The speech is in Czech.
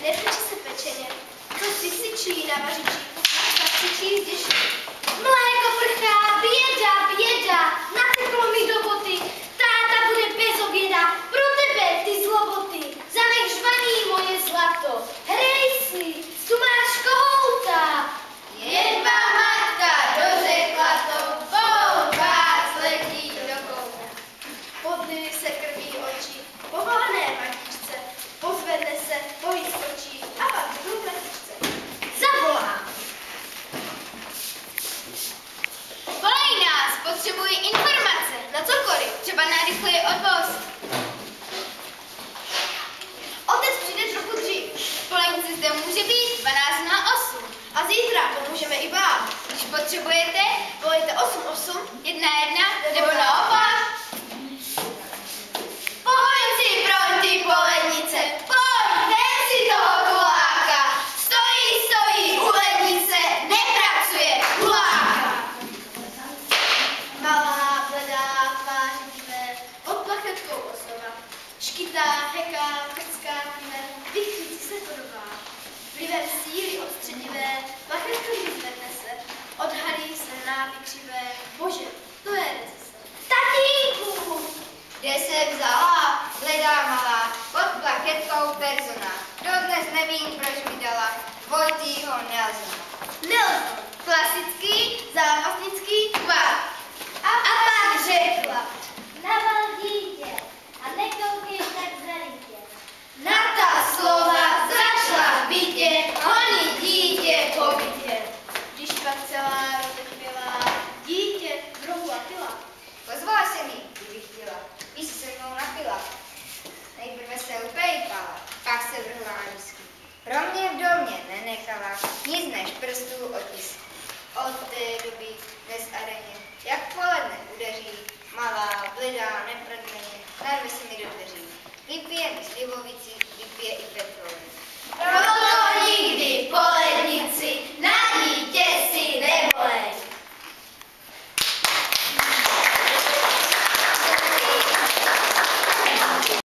Nepřiči se pečeně, co si syčí na vařiči, tak syčí zděší. Mléko prchá, běda, běda, nateklo mi do boty, táta bude bez oběda, pro tebe ty zloboty, zanech žvaní moje zlato, hrej si, tu máš kohouta. Jedba matka dořekla to, vás letí do kouta. Podlily se krví oči, povolané matičce, pozvedne se, povyskočí a pak jdu matičce. Zavolá. Volej nás, potřebuji informace, na cokoliv, třeba na rychlý odvoz. Otec přijde trochu dřív. Spolenice zde může být 12:08. A zítra pomůžeme i vám. Když potřebujete, Volejte 88. 11 nebo naopak. Pojď si, pronty, polenice, pojď, vem si toho kuláka. Stojí u lednice, nepracuje, kuláka. Malá, bledá, tvářivé, pod plachetkou oslova. Škytá, heká, krcká, kýve, vychvící se podobá. Vlivem síly odstředivé, plachetka zvedne se, odhalí se nády křivé. Bože, to je recese. Tatínku! Kde se vzala, hledá malá, pod plachetkou persona. Dodnes nevím, proč mi dala, Vojtýho Nelson. Nelson, Klasický závaznický tvar.